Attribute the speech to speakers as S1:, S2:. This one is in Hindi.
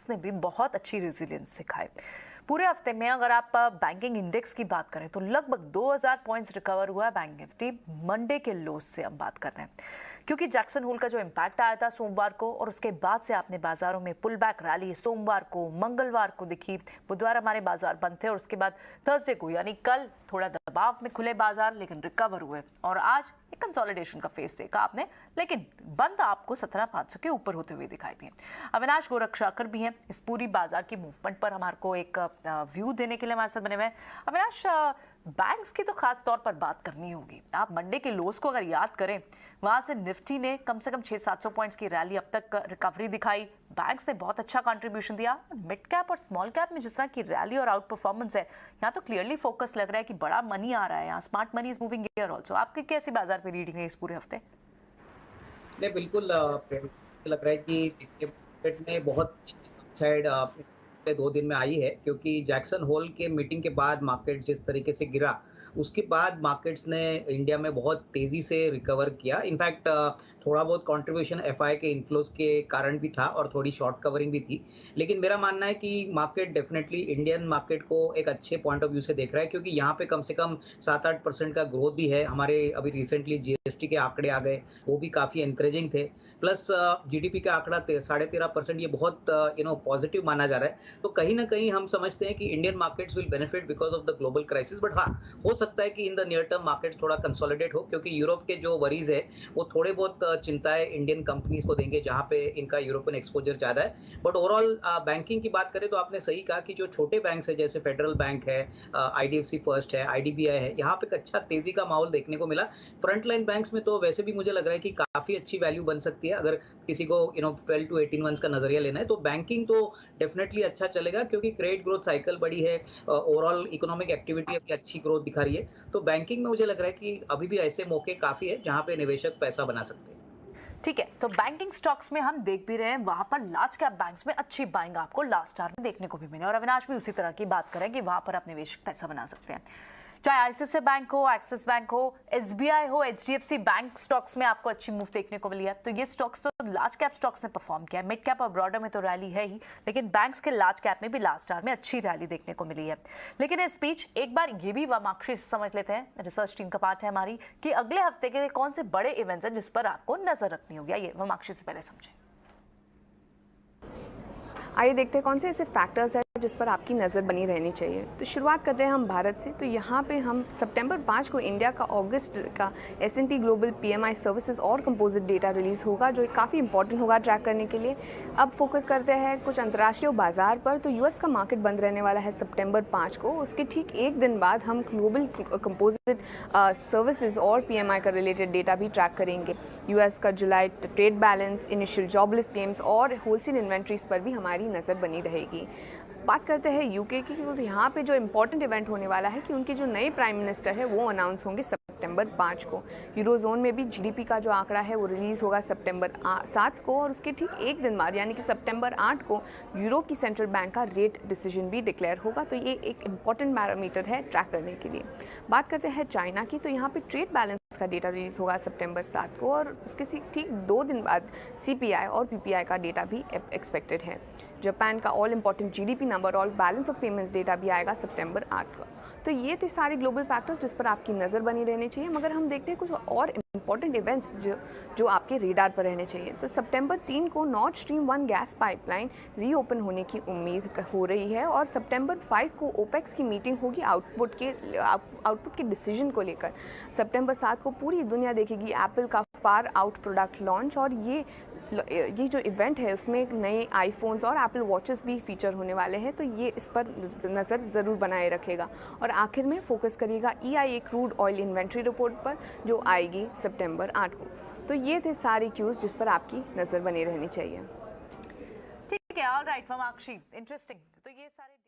S1: बैंक्स ने भी बहुत अच्छी रेजिलियंस दिखाई। पूरे हफ्ते में अगर आप बैंकिंग इंडेक्स की बात करें तो लगभग 2000 पॉइंट्स रिकवर हुआ है बैंक निफ्टी मंडे के लोस से हम बात कर रहे हैं, क्योंकि जैक्सन होल का जो इम्पैक्ट आया था सोमवार को और उसके बाद से आपने बाजारों में पुल बैक रैली सोमवार को मंगलवार को दिखी। बुधवार हमारे बाजार बंद थे और उसके बाद थर्सडे को यानी कल थोड़ा दबाव में खुले बाजार लेकिन रिकवर हुए और आज एक कंसोलिडेशन का फेस देखा आपने, लेकिन बंद आपको 17,500 के ऊपर होते हुए दिखाई दिए। अविनाश गोरक्षाकर भी हैं इस पूरी बाजार की मूवमेंट पर हमारे को एक व्यू देने के लिए हमारे साथ बने हुए हैं। अविनाश, बैंक्स की तो खास तौर पर बात करनी होगी। आप मंडे के लोस को अगर याद करें, वहां से निफ्टी ने कम से कम 600-700 पॉइंट्स की रैली अब तक रिकवरी दिखाई। बैंक्स ने बहुत अच्छा कंट्रीब्यूशन दिया। मिड कैप और स्मॉल कैप में जिस तरह की रैली और आउट परफॉर्मेंस है, यहाँ तो क्लियरली फोकस लग रहा है कि बड़ा मनी आ रहा है, यहाँ smart money is moving here also. आपकी कैसी बाजार पे रीडिंग है इस पूरे हफ्ते?
S2: नहीं, बिल्कुल लग रहा है कि मार्केट में बहुत साइड पिछले 2 दिन में आई है, क्योंकि जैक्सन होल के मीटिंग के बाद मार्केट जिस तरीके से गिरा, उसके बाद मार्केट्स ने इंडिया में बहुत तेजी से रिकवर किया। इनफैक्ट थोड़ा बहुत कंट्रीब्यूशन एफआई के इन्फ्लोज के कारण भी था और थोड़ी शॉर्ट कवरिंग भी थी। लेकिन मेरा मानना है कि मार्केट डेफिनेटली इंडियन मार्केट को एक अच्छे पॉइंट ऑफ व्यू से देख रहा है, क्योंकि यहाँ पे कम से कम 7-8% का ग्रोथ भी है। हमारे अभी रिसेंटली जीएसटी के आंकड़े आ गए, वो भी काफी एनकरेजिंग थे। प्लस जीडीपी का आंकड़ा 13.5%, ये बहुत पॉजिटिव माना जा रहा है। तो कहीं ना कहीं हम समझते हैं कि Indian markets will benefit because of the global crisis. But हाँ, हो सकता है कि in the near term markets थोड़ा कंसोलिडेट हो, क्योंकि यूरोप के जो वरीज है वो थोड़े बहुत चिंताएं इंडियन कंपनीज को देंगे, जहां पे इनका यूरोपियन एक्सपोजर ज्यादा है। बट ओवरऑल बैंकिंग की बात करें तो आपने सही कहा कि जो छोटे बैंक्स है जैसे फेडरल बैंक है, आईडीएफसी फर्स्ट है, आईडीबीआई है, यहाँ पे एक अच्छा तेजी का माहौल देखने को मिला। फ्रंट लाइन बैंक्स में तो वैसे भी मुझे लग रहा है कि काफी अच्छी वैल्यू बन सकती है अगर किसी को 12 to 18 मंथ्स का नजरिया लेना है। तो बैंकिंग तो डेफिनेटली अच्छा चलेगा, क्योंकि क्रेडिट ग्रोथ साइकिल बड़ी है, ओवरऑल इकोनॉमिक एक्टिविटी अभी अच्छी ग्रोथ दिखा रही है। तो बैंकिंग में मुझे लग रहा है कि अभी भी ऐसे मौके काफी है जहां पे निवेशक पैसा बना सकते हैं।
S1: ठीक है, तो बैंकिंग स्टॉक्स में हम देख भी रहे हैं, वहां पर लार्ज कैप बैंक्स में अच्छी बाइंग आपको लास्ट आवर में देखने को भी मिले और अविनाश भी उसी तरह की बात करें कि वहां पर आप निवेशक पैसा बना सकते हैं। चाहे आईसीआईसीआई बैंक हो, एक्सिस बैंक हो, एसबीआई हो, एचडीएफसी बैंक स्टॉक्स में आपको अच्छी मूव देखने को मिली है। तो ये स्टॉक्स तो लार्ज कैप स्टॉक्स ने परफॉर्म किया है। मिड कैप और ब्रॉडर में तो रैली है ही, लेकिन बैंक्स के लार्ज कैप में भी लास्ट आवर में अच्छी रैली देखने को मिली है। लेकिन इस बीच एक बार ये भी वामाक्षी से समझ लेते हैं, रिसर्च टीम का पार्ट है हमारी, कि अगले हफ्ते के लिए कौन से बड़े इवेंट्स हैं जिस पर आपको नजर रखनी होगी। ये वामाक्षी से पहले समझें।
S3: आइए देखते हैं कौन से ऐसे फैक्टर्स हैं जिस पर आपकी नज़र बनी रहनी चाहिए। तो शुरुआत करते हैं हम भारत से। तो यहाँ पे हम सितंबर 5 को इंडिया का अगस्त का S&P ग्लोबल PMI सर्विसेज और कंपोजिट डेटा रिलीज़ होगा, जो काफ़ी इंपॉर्टेंट होगा ट्रैक करने के लिए। अब फोकस करते हैं कुछ अंतर्राष्ट्रीय बाजार पर। तो यूएस का मार्केट बंद रहने वाला है सितंबर 5 को। उसके ठीक एक दिन बाद हम ग्लोबल कंपोजिट सर्विसेज और PMI का रिलेटेड डेटा भी ट्रैक करेंगे। यूएस का जुलाई trade balance, initial jobless claims और होलसेल इन्वेंट्रीज पर भी हमारी नज़र बनी रहेगी। बात करते हैं यूके की। तो यहाँ पे जो इम्पोर्टेंट इवेंट होने वाला है कि उनके जो नए प्राइम मिनिस्टर है वो अनाउंस होंगे सितंबर 5 को। यूरोजोन में भी जीडीपी का जो आंकड़ा है वो रिलीज़ होगा सितंबर 7 को और उसके ठीक एक दिन बाद यानी कि सितंबर 8 को यूरोप की सेंट्रल बैंक का रेट डिसीजन भी डिक्लेयर होगा। तो ये एक इम्पॉर्टेंट पैरामीटर है ट्रैक करने के लिए। बात करते हैं चाइना की। तो यहाँ पे ट्रेड बैलेंस का डेटा रिलीज होगा सितंबर 7 को और उसके ठीक 2 दिन बाद सीपीआई और पीपीआई का डेटा भी एक्सपेक्टेड है। जापान का ऑल इंपॉर्टेंट जीडीपी नंबर और बैलेंस ऑफ पेमेंट्स डेटा भी आएगा सितंबर 8 को। तो ये थे सारे ग्लोबल फैक्टर्स जिस पर आपकी नज़र बनी रहनी चाहिए। मगर हम देखते हैं कुछ और इंपॉर्टेंट इवेंट्स जो आपके रेडार पर रहने चाहिए। तो सितंबर 3 को north stream 1 gas pipeline reopen होने की उम्मीद हो रही है और सितंबर 5 को ओपेक्स की मीटिंग होगी आउटपुट के डिसीजन को लेकर। सितंबर 7 को पूरी दुनिया देखेगी एप्पल का फार आउट प्रोडक्ट लॉन्च और ये जो इवेंट है उसमें नए आईफोन्स और एप्पल वॉचेस भी फीचर होने वाले हैं। तो ये इस पर नज़र ज़रूर बनाए रखेगा। और आखिर में फोकस करिएगा EIA crude oil inventory report पर जो आएगी सितंबर 8 को। तो ये थे सारे क्यूज जिस पर आपकी नज़र बनी रहनी चाहिए।
S1: ठीक है, ऑलराइट वामाक्षी, इंटरेस्टिंग। तो ये सारे